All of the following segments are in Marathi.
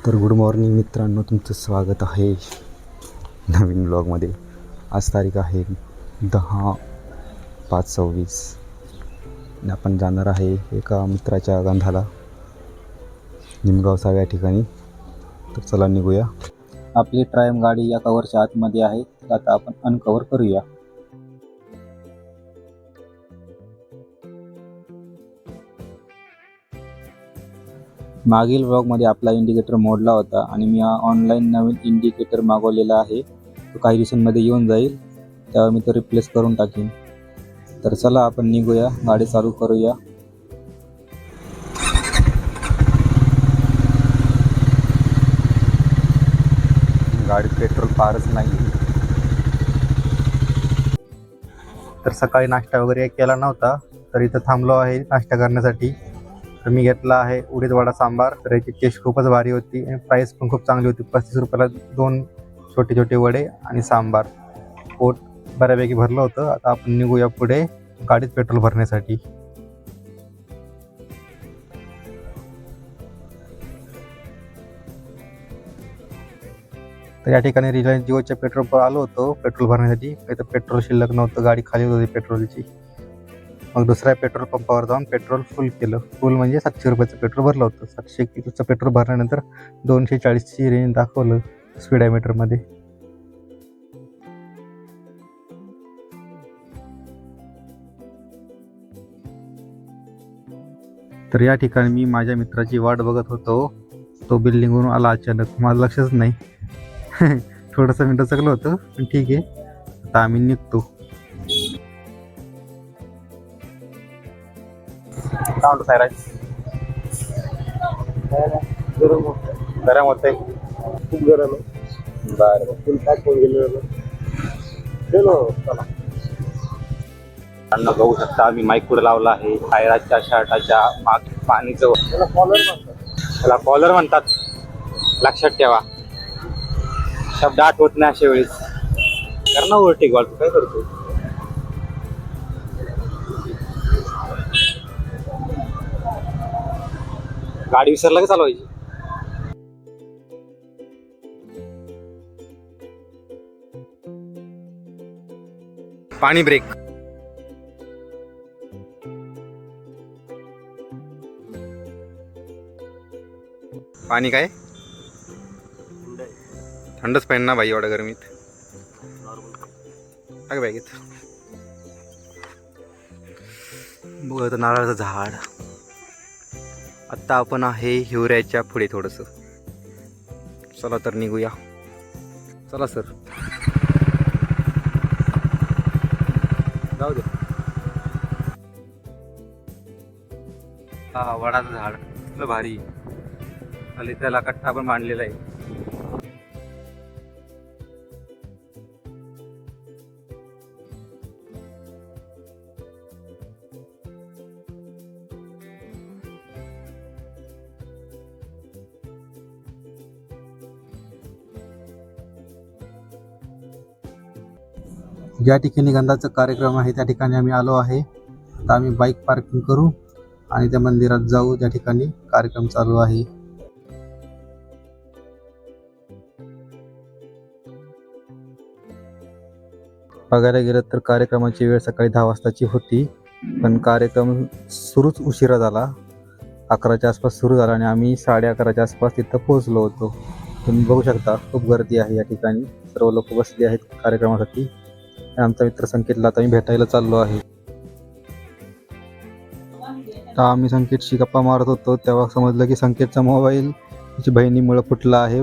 तर गुड मॉर्निंग मित्रांनो, तुमचं स्वागत आहे नवीन ब्लॉगमध्ये. आज तारीख आहे 10/5/26 आणि आपण जाणार आहे एका मित्राच्या गंधाला, निमगावसा या ठिकाणी. तर चला निघूया. आपली ट्रायम गाडी या कव्हरच्या आतमध्ये आहे, तर आता आपण अनकव्हर करूया. मागील ब्लॉगमध्ये आपला इंडिकेटर मोडला होता आणि मी ऑनलाईन नवीन इंडिकेटर मागवलेला आहे. तो काही दिवसांमध्ये येऊन जाईल, तेव्हा मी तो रिप्लेस करून टाकीन. तर चला आपण निघूया, गाडी चालू करूया. गाडीत पेट्रोल फारच नाही. तर सकाळी नाश्ता वगैरे केला नव्हता, तर इथं थांबलो आहे नाश्ता करण्यासाठी. तर मी घेतला आहे उडीद वडा सांबार. तर याची टेस्ट खूपच भारी होती आणि प्राईस पण खूप चांगली होती. 35 रुपयाला 2 छोटे छोटे वडे आणि सांबार. पोट बऱ्यापैकी भरलं होतं. आता आपण निघूया पुढे गाडीत पेट्रोल भरण्यासाठी. तर या ठिकाणी रिलायन्स जिओच्या पेट्रोल पंप आलो होतो पेट्रोल भरण्यासाठी. इथं पेट्रोल शिल्लक नव्हतं, गाडी खाली होती पेट्रोलची. मग दुसऱ्या पेट्रोल पंपावर जाऊन पेट्रोल फुल केलं. फुल म्हणजे 700 रुपयाचं पेट्रोल भरलं होतं. 700 किलोचं पेट्रोल भरल्यानंतर 240ची रेंज दाखवलं स्पीडोमीटरमध्ये. तर या ठिकाणी मी माझ्या मित्राची वाट बघत होतो. तो बिल्डिंगवरून आला अचानक, माझं लक्षच नाही. थोडंसं मिनटं चकलं होतं, पण ठीक आहे. आता आम्ही निघतो. गरम होतंय, खूप गरम आहे. बरं फुल पॅक होऊन गेलो. चला अन्न बघू शकता. आम्ही माईक पुढे लावला आहे. टायराच्या शर्टाच्या माग पाणीचं त्याला कॉलर म्हणतात, लक्षात ठेवा. शब्द आठवत नाही अशा वेळेस. कर ना ओव्हरटेक, तू काय करतो? गाडी विसरला का चालवायची? पाणी ब्रेक. पाणी काय थंडच पाहिजे ना भाई, एवढ्या गरमीत. काय बॅगेत बघ नारळाचं झाड. आत्ता आपण आहे हिवऱ्याच्या पुढे थोडंसं. चला तर निघूया. चला सर, जाऊ दे. हा वडाचं झाड कसलं भारी. खाली त्याला कट्टा पण मांडलेला आहे. ज्या ठिकाणी गंधाचा कार्यक्रम आहे त्या ठिकाणी आम्ही आलो आहे. आता आम्ही बाईक पार्किंग करू आणि त्या मंदिरात जाऊ ज्या ठिकाणी कार्यक्रम चालू आहे. बघायला गेलं तर कार्यक्रमाची वेळ सकाळी 10 वाजताची होती, पण कार्यक्रम सुरूच उशिरा झाला. 11च्या आसपास सुरू झाला आणि आम्ही 11:30च्या आसपास तिथं पोहोचलो होतो. तुम्ही बघू शकता खूप गर्दी आहे या ठिकाणी. सर्व लोक बसले आहेत कार्यक्रमासाठी. आमचा मित्र संकेतला आता मी भेटायला चाललो आहे. तर आम्ही संकेतशी गप्पा मारत होतो तेव्हा समजलं की संकेतचा मोबाईल त्याची बहिणीमुळे फुटला आहे.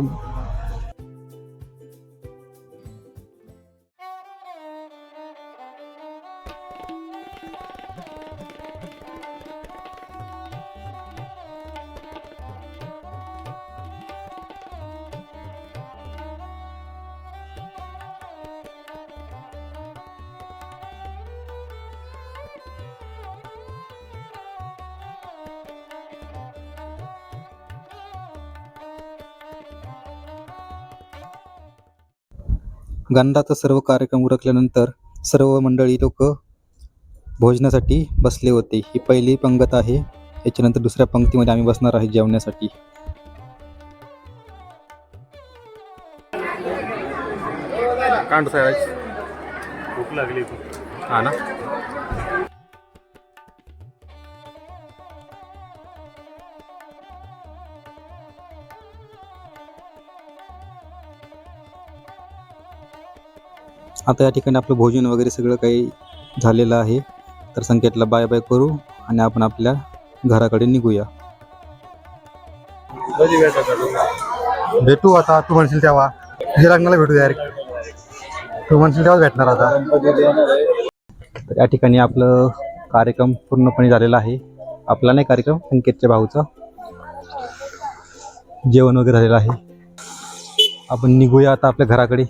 गंधाचा सर्व कार्यक्रम उरकल्यानंतर सर्व मंडळी लोक भोजनासाठी बसले होते. ही पहिली पंगत आहे. याच्यानंतर दुसऱ्या पंक्तीमध्ये आम्ही बसणार आहे जेवण्यासाठी. कांड सायराज भूक लागली हा ना. आता या ठिकाणी आपलं भोजन वगैरे सगळं काही झालेलं आहे. तर संकेतला बाय बाय करू आणि आपण आपल्या घराकडे निघूया. भेटू आता, तू म्हणशील तेव्हा. तुझ्या लग्नाला भेटू यार, तू म्हणशील तेव्हा भेटणार आता. तर या ठिकाणी आपलं कार्यक्रम पूर्णपणे झालेला आहे. आपला नाही कार्यक्रम, संकेतच्या भाऊचा. जेवण वगैरे झालेलं आहे. आपण निघूया आता आपल्या घराकडे.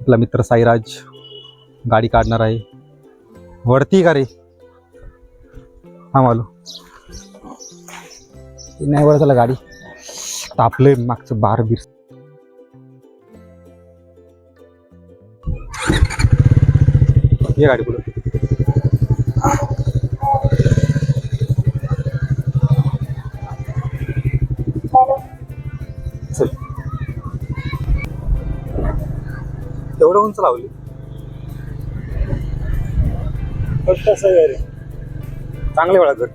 आपला मित्र साईराज गाडी काढणार आहे. वरती का रे? हा मालू नाही वर झाला गाडी. तापले मागचं बार बीर. ये गाडी पुढे. चल एवढं उंच लावली. चांगले वेळा कर.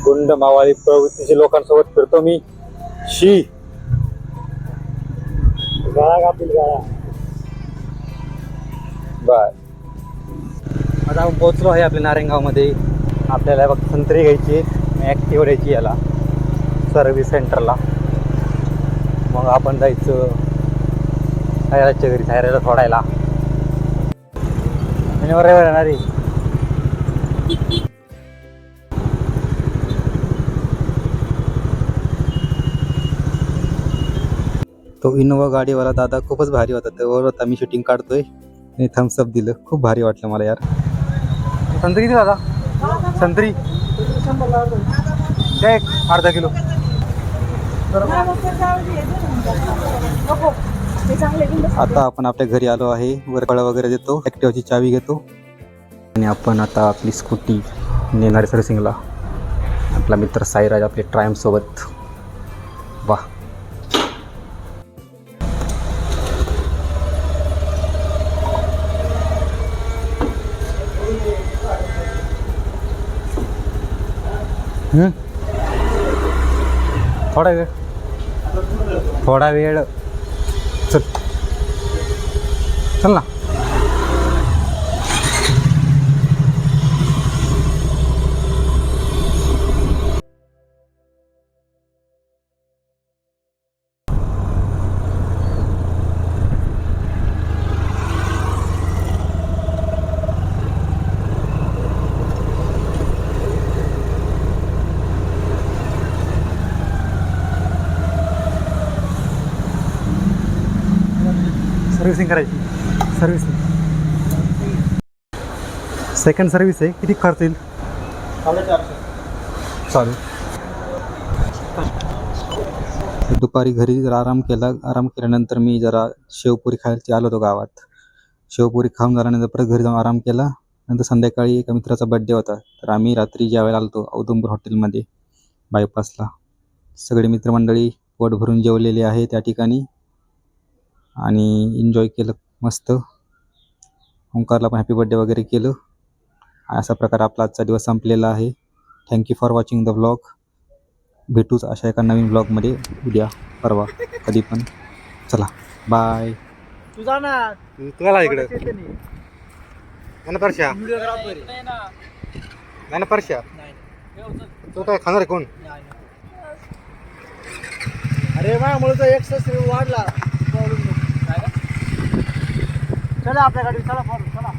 गुंड मावाळी प्रवृत्तीच्या लोकांसोबत फिरतो मी. शी बर. आता आपण पोहोचलो आहे आपल्या नारायणगावमध्ये. आपल्याला बघ संत्री घ्यायची, ॲक्टिव्ह द्यायची याला सर्व्हिस सेंटरला. मग आपण जायचं सायराजच्या घरी, सायराजला सोडायला. शनिवार येणार आहे. तो इनोवा गाडीवाला दादा खूपच भारी होता. त्यावर आता मी शूटिंग काढतोय आणि थम्सअप दिलं. खूप भारी वाटलं मला यार. संत्री किती दादा? संत्री एक अर्धा किलो. आता आपण आपल्या घरी आलो आहे. वर फळं वगैरे देतो, ॲक्टिवाची चावी घेतो आणि आपण आता आपली स्कूटी नेणार आहे सर्व्हिसिंगला. आपला मित्र साईराज आपले ट्रायम्फ सोबत. वा. थोडा वेळ चल चल ना. सर्व्हिसिंग करायची. सर्व्हिसिंग सेकंड सर्व्हिस आहे. किती खर्च येईल? 450. चालेल. दुपारी घरी जरा आराम केला. आराम केल्यानंतर मी जरा शेवपुरी खायला आलो होतो गावात. शेवपुरी खाऊन झाल्यानंतर परत घरी जाऊन आराम केला. नंतर संध्याकाळी एका मित्राचा बड्डे होता. तर आम्ही रात्री जेवायला आलो होतो औदुंबर हॉटेलमध्ये बायपासला. सगळे मित्रमंडळी पोट भरून जेवलेले आहे त्या ठिकाणी आणि एन्जॉय केलं मस्त. ओंकारला पण हॅपी बर्थडे वगैरे केलं. अशा प्रकारे आपला आजचा दिवस संपलेला आहे. Thank you for watching the vlog. भेटूच अशा एका नवीन व्लॉगमध्ये उद्या परवा कधी पण. चला बाय. तुझा ना तुला इकडे परशा नाही ना परशा. तो काय खाणार आहे कोण? अरे माझ्यामुळे एक्सेस वाढला. चला आपल्या गाडी चला चला.